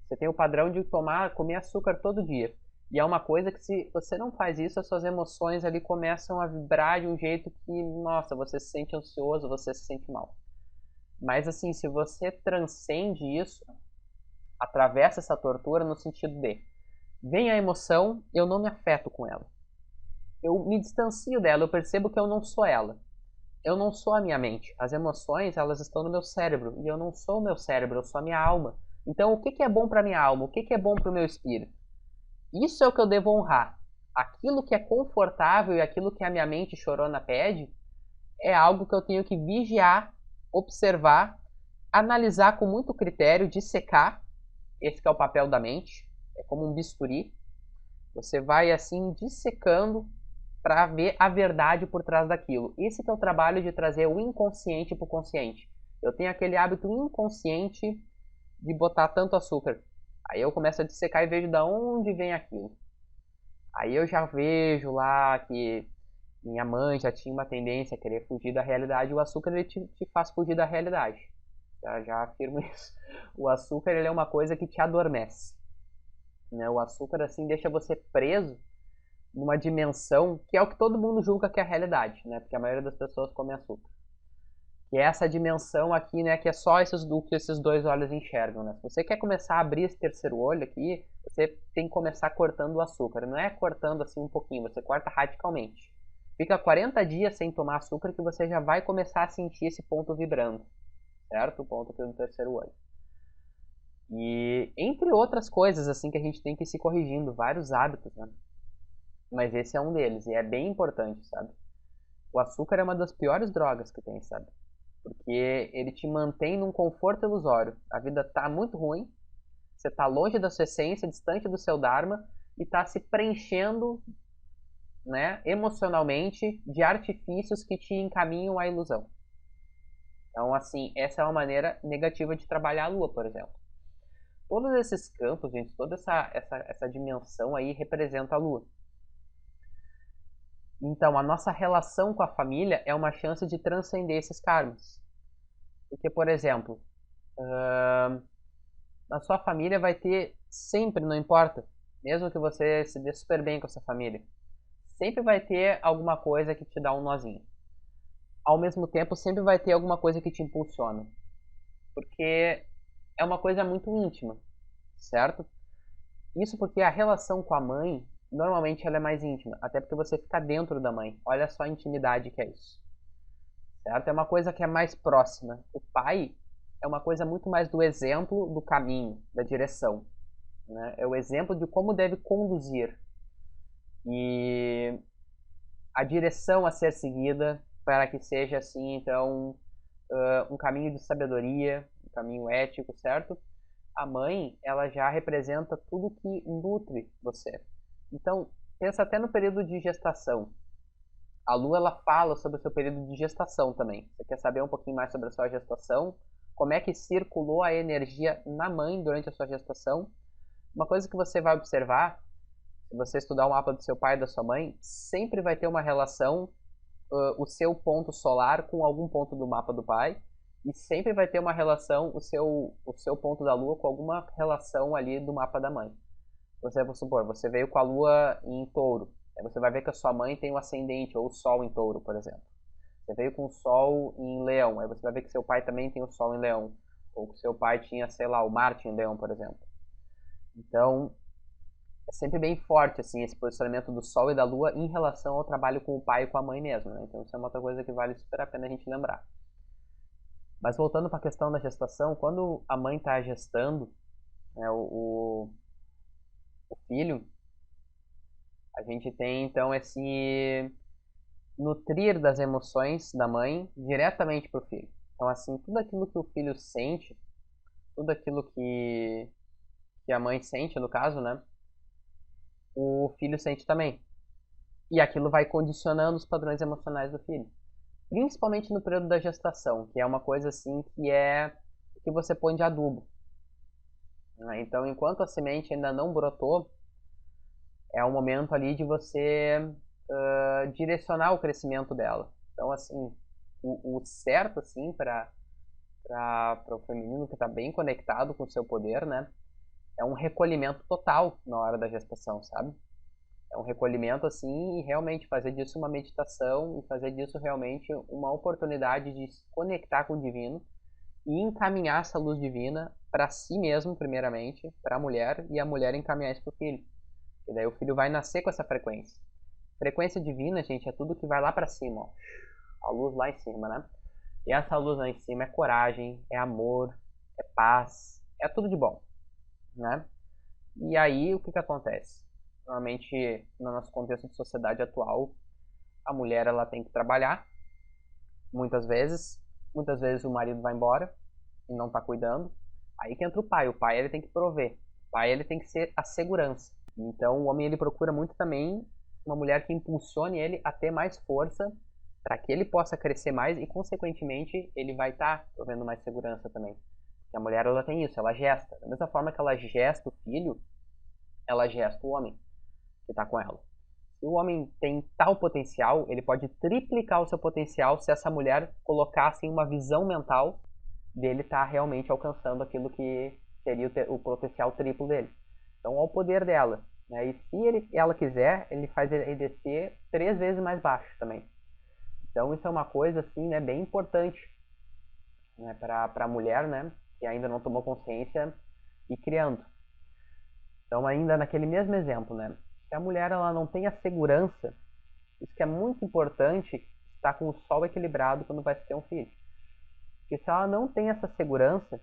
Você tem o padrão de comer açúcar todo dia. E é uma coisa que se você não faz isso, as suas emoções ali começam a vibrar de um jeito que, nossa, você se sente ansioso, você se sente mal. Mas assim, se você transcende isso, atravessa essa tortura no sentido de, vem a emoção, eu não me afeto com ela. Eu me distancio dela, eu percebo que eu não sou ela. Eu não sou a minha mente. As emoções, elas estão no meu cérebro. E eu não sou o meu cérebro, eu sou a minha alma. Então, o que que é bom para minha alma? O que que é bom para o meu espírito? Isso é o que eu devo honrar. Aquilo que é confortável e aquilo que a minha mente chorona pede é algo que eu tenho que vigiar, observar, analisar com muito critério, dissecar. Esse que é o papel da mente. É como um bisturi. Você vai assim dissecando para ver a verdade por trás daquilo. Esse que é o trabalho de trazer o inconsciente para o consciente. Eu tenho aquele hábito inconsciente de botar tanto açúcar. Aí eu começo a dissecar e vejo de onde vem aquilo. Aí eu já vejo lá que minha mãe já tinha uma tendência a querer fugir da realidade. O açúcar ele te faz fugir da realidade. Já afirmo isso. O açúcar ele é uma coisa que te adormece. Né? O açúcar assim deixa você preso numa dimensão que é o que todo mundo julga que é a realidade, né? Porque a maioria das pessoas come açúcar. Que é essa dimensão aqui, né? Que é só do que esses dois olhos enxergam, né? Se você quer começar a abrir esse terceiro olho aqui, você tem que começar cortando o açúcar. Não é cortando assim um pouquinho, você corta radicalmente. Fica 40 dias sem tomar açúcar que você já vai começar a sentir esse ponto vibrando, certo? O ponto aqui no terceiro olho. E entre outras coisas assim que a gente tem que ir se corrigindo, vários hábitos, né? Mas esse é um deles e é bem importante, sabe? O açúcar é uma das piores drogas que tem, sabe? Porque ele te mantém num conforto ilusório. A vida tá muito ruim, você tá longe da sua essência, distante do seu dharma e tá se preenchendo, né, emocionalmente de artifícios que te encaminham à ilusão. Então, assim, essa é uma maneira negativa de trabalhar a lua, por exemplo. Todos esses campos, gente, toda essa dimensão aí representa a lua. Então, a nossa relação com a família é uma chance de transcender esses karmas. Porque, por exemplo, a sua família vai ter sempre, não importa, mesmo que você se dê super bem com a sua família, sempre vai ter alguma coisa que te dá um nozinho. Ao mesmo tempo, sempre vai ter alguma coisa que te impulsiona. Porque é uma coisa muito íntima, certo? Isso porque a relação com a mãe, normalmente ela é mais íntima, até porque você fica dentro da mãe. Olha só a intimidade que é isso. Certo? É uma coisa que é mais próxima. O pai é uma coisa muito mais do exemplo, do caminho, da direção. Né? É o exemplo de como deve conduzir. E a direção a ser seguida para que seja assim, então, um caminho de sabedoria, um caminho ético, certo? A mãe, ela já representa tudo que nutre você. Então, pensa até no período de gestação. A Lua ela fala sobre o seu período de gestação também. Você quer saber um pouquinho mais sobre a sua gestação? Como é que circulou a energia na mãe durante a sua gestação? Uma coisa que você vai observar, se você estudar o mapa do seu pai e da sua mãe, sempre vai ter uma relação, o seu ponto solar com algum ponto do mapa do pai, e sempre vai ter uma relação, o seu ponto da Lua com alguma relação ali do mapa da mãe. Você, vamos supor, você veio com a Lua em touro. Aí você vai ver que a sua mãe tem o ascendente ou o Sol em touro, por exemplo. Você veio com o Sol em leão. Aí você vai ver que seu pai também tem o Sol em leão. Ou que seu pai tinha, sei lá, o Marte em leão, por exemplo. Então, é sempre bem forte, assim, esse posicionamento do Sol e da Lua em relação ao trabalho com o pai e com a mãe mesmo, né? Então, isso é uma outra coisa que vale super a pena a gente lembrar. Mas voltando para a questão da gestação, quando a mãe está gestando, né, o filho, a gente tem então esse nutrir das emoções da mãe diretamente para o filho. Então, assim, tudo aquilo que o filho sente, tudo aquilo que a mãe sente, no caso, né? O filho sente também. E aquilo vai condicionando os padrões emocionais do filho. Principalmente no período da gestação, que é uma coisa assim que é o que você põe de adubo. Então, enquanto a semente ainda não brotou, é o momento ali de você direcionar o crescimento dela. Então, assim, o certo, assim, para o feminino que está bem conectado com o seu poder, né? é um recolhimento total na hora da gestação, sabe? É um recolhimento assim e realmente fazer disso uma meditação e fazer disso realmente uma oportunidade de se conectar com o divino e encaminhar essa luz divina para si mesmo, primeiramente, para a mulher, e a mulher encaminhar isso para o filho. E daí o filho vai nascer com essa frequência. Frequência divina, gente, é tudo que vai lá para cima, ó. A luz lá em cima, né? E essa luz lá em cima é coragem, é amor, é paz, é tudo de bom, né? E aí o que que acontece? Normalmente, no nosso contexto de sociedade atual, a mulher ela tem que trabalhar, muitas vezes. Muitas vezes o marido vai embora e não está cuidando. Aí que entra o pai. O pai ele tem que prover. O pai ele tem que ser a segurança. Então o homem ele procura muito também uma mulher que impulsione ele a ter mais força para que ele possa crescer mais e consequentemente ele vai estar provendo mais segurança também. Porque a mulher ela tem isso, ela gesta. Da mesma forma que ela gesta o filho, ela gesta o homem que está com ela. Se o homem tem tal potencial, ele pode triplicar o seu potencial se essa mulher colocasse em uma visão mental dele estar realmente alcançando aquilo que seria o potencial triplo dele. Então, ao poder dela. Né? E se ela quiser, ele faz ele descer 3 vezes mais baixo também. Então, isso é uma coisa assim, né, bem importante, né, para a mulher, né, que ainda não tomou consciência e criando. Então, ainda naquele mesmo exemplo, né, se a mulher ela não tem a segurança, isso que é muito importante, estar com o sol equilibrado quando vai ter um filho. Porque se ela não tem essa segurança,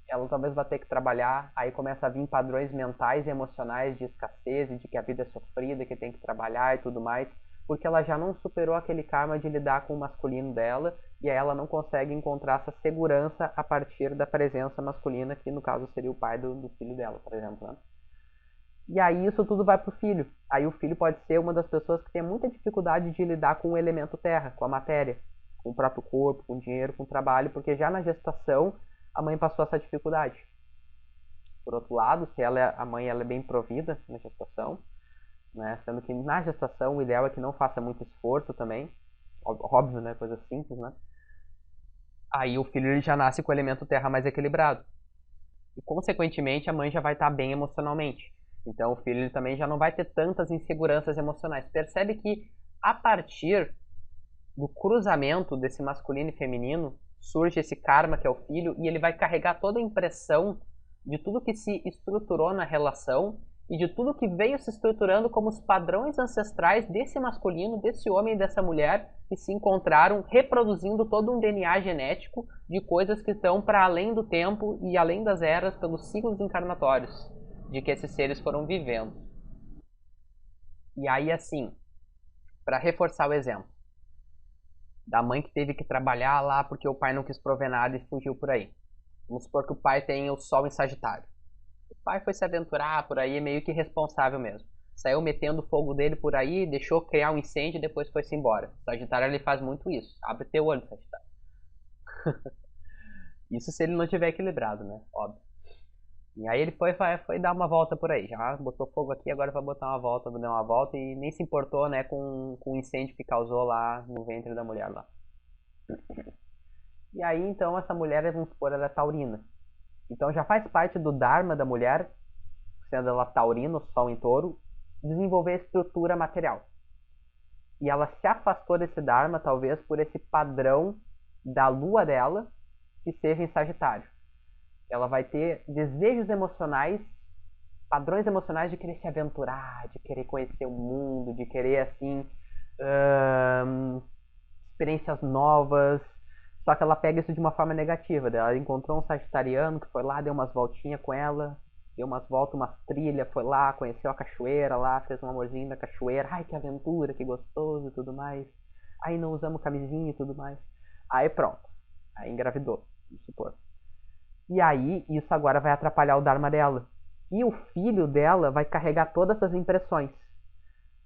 ela talvez vai ter que trabalhar, aí começa a vir padrões mentais e emocionais de escassez e de que a vida é sofrida, que tem que trabalhar e tudo mais, porque ela já não superou aquele karma de lidar com o masculino dela e aí ela não consegue encontrar essa segurança a partir da presença masculina, que no caso seria o pai do filho dela, por exemplo, né? E aí isso tudo vai pro filho. Aí o filho pode ser uma das pessoas que tem muita dificuldade de lidar com o elemento terra, com a matéria, com o próprio corpo, com o dinheiro, com o trabalho, porque já na gestação a mãe passou essa dificuldade. Por outro lado, se a mãe ela é bem provida na gestação, né, sendo que na gestação o ideal é que não faça muito esforço também, óbvio, né, coisa simples, né? Aí o filho ele já nasce com o elemento terra mais equilibrado. E consequentemente a mãe já vai estar bem emocionalmente. Então o filho ele também já não vai ter tantas inseguranças emocionais. Percebe que a partir do cruzamento desse masculino e feminino surge esse karma que é o filho e ele vai carregar toda a impressão de tudo que se estruturou na relação e de tudo que veio se estruturando como os padrões ancestrais desse masculino, desse homem e dessa mulher que se encontraram reproduzindo todo um DNA genético de coisas que estão para além do tempo e além das eras pelos ciclos encarnatórios de que esses seres foram vivendo. E aí assim, para reforçar o exemplo da mãe que teve que trabalhar lá porque o pai não quis prover nada e fugiu por aí. Vamos supor que o pai tem o sol em Sagitário. O pai foi se aventurar por aí, meio que responsável mesmo. Saiu metendo o fogo dele por aí, deixou criar um incêndio e depois foi-se embora. O Sagitário ele faz muito isso. Abre teu olho, Sagitário. Isso se ele não tiver equilibrado, né? Óbvio. E aí ele foi dar uma volta por aí. Já botou fogo aqui, agora vai botar uma volta, vai dar uma volta e nem se importou, né, com o incêndio que causou lá no ventre da mulher lá. E aí então essa mulher, vamos supor, ela é taurina. Então já faz parte do dharma da mulher, sendo ela taurina, sol em touro, desenvolver a estrutura material. E ela se afastou desse dharma, talvez, por esse padrão da lua dela, que seja em Sagitário. Ela vai ter desejos emocionais, padrões emocionais de querer se aventurar, de querer conhecer o mundo, de querer, assim, experiências novas. Só que ela pega isso de uma forma negativa. Ela encontrou um sagitariano que foi lá, deu umas voltinhas com ela, deu umas voltas, umas trilhas, foi lá, conheceu a cachoeira lá, fez um amorzinho na cachoeira. Ai, que aventura, que gostoso e tudo mais. Aí não usamos camisinha e tudo mais. Aí pronto. Aí engravidou, vamos supor. E aí, isso agora vai atrapalhar o dharma dela. E o filho dela vai carregar todas essas impressões.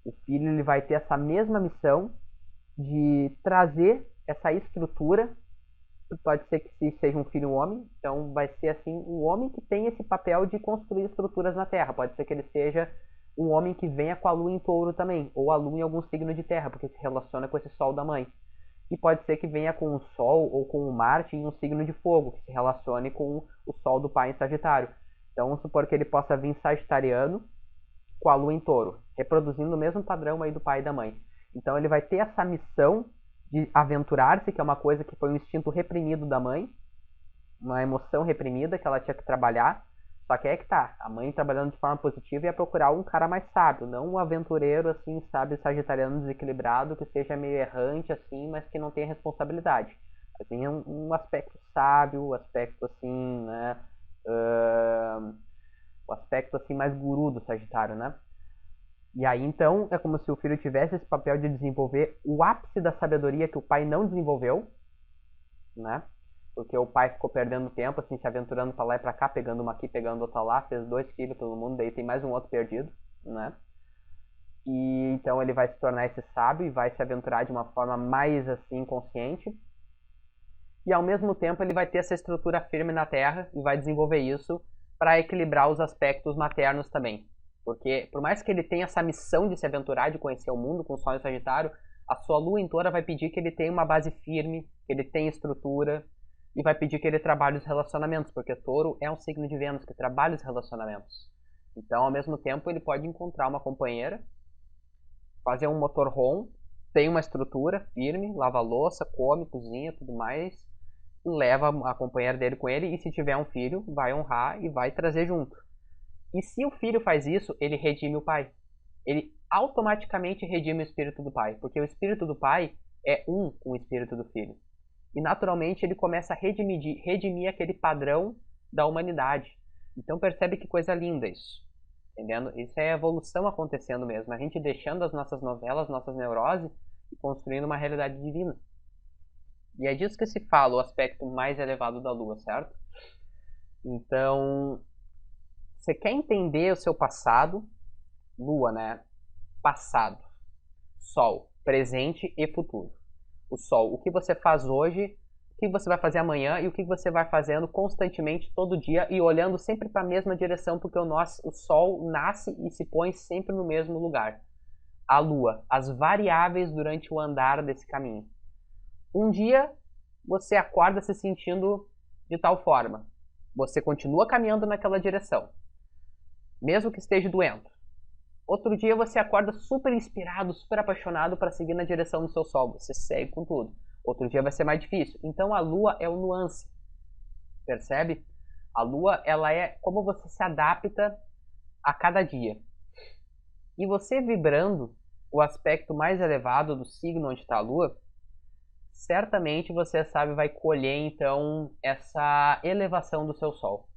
O filho ele vai ter essa mesma missão de trazer essa estrutura. Pode ser que seja um filho homem, então vai ser assim um homem que tem esse papel de construir estruturas na Terra. Pode ser que ele seja um homem que venha com a lua em touro também, ou a lua em algum signo de terra, porque se relaciona com esse sol da mãe. E pode ser que venha com o Sol ou com o Marte em um signo de fogo, que se relacione com o Sol do pai em Sagitário. Então vamos supor que ele possa vir sagitariano com a lua em touro, reproduzindo o mesmo padrão aí do pai e da mãe. Então ele vai ter essa missão de aventurar-se, que é uma coisa que foi um instinto reprimido da mãe, uma emoção reprimida que ela tinha que trabalhar. Só que é que tá, a mãe trabalhando de forma positiva ia procurar um cara mais sábio, não um aventureiro assim, sabe, sagitariano desequilibrado, que seja meio errante assim, mas que não tenha responsabilidade. Assim, um aspecto sábio, um aspecto assim, né, o aspecto assim mais guru do Sagitário, né? E aí então é como se o filho tivesse esse papel de desenvolver o ápice da sabedoria que o pai não desenvolveu, né? Porque o pai ficou perdendo tempo, assim, se aventurando pra lá e pra cá, pegando uma aqui, pegando outra lá, fez 2 filhos pelo mundo, daí tem mais um outro perdido, né? E então ele vai se tornar esse sábio e vai se aventurar de uma forma mais, assim, consciente. E ao mesmo tempo ele vai ter essa estrutura firme na Terra e vai desenvolver isso para equilibrar os aspectos maternos também. Porque por mais que ele tenha essa missão de se aventurar, de conhecer o mundo com o Sol em Sagitário, a sua lua em Touro vai pedir que ele tenha uma base firme, que ele tenha estrutura, e vai pedir que ele trabalhe os relacionamentos, porque Touro é um signo de Vênus que trabalha os relacionamentos. Então, ao mesmo tempo, ele pode encontrar uma companheira, fazer um motorhome, tem uma estrutura firme, lava louça, come, cozinha, tudo mais, leva a companheira dele com ele, e se tiver um filho, vai honrar e vai trazer junto. E se o filho faz isso, ele redime o pai. Ele automaticamente redime o espírito do pai, porque o espírito do pai é um com o espírito do filho. E naturalmente ele começa a redimir aquele padrão da humanidade. Então percebe que coisa linda isso. Entendendo? Isso é a evolução acontecendo mesmo. A gente deixando as nossas novelas, nossas neuroses e construindo uma realidade divina. E é disso que se fala, o aspecto mais elevado da Lua, certo? Então, você quer entender o seu passado, Lua, né? Passado, Sol, presente e futuro. O Sol, o que você faz hoje, o que você vai fazer amanhã e o que você vai fazendo constantemente, todo dia e olhando sempre para a mesma direção, porque o Sol nasce e se põe sempre no mesmo lugar. A Lua, as variáveis durante o andar desse caminho. Um dia você acorda se sentindo de tal forma, você continua caminhando naquela direção, mesmo que esteja doendo. Outro dia você acorda super inspirado, super apaixonado para seguir na direção do seu sol. Você segue com tudo. Outro dia vai ser mais difícil. Então a lua é o nuance. Percebe? A lua, ela é como você se adapta a cada dia. E você vibrando o aspecto mais elevado do signo onde está a lua, certamente você sabe vai colher então essa elevação do seu sol.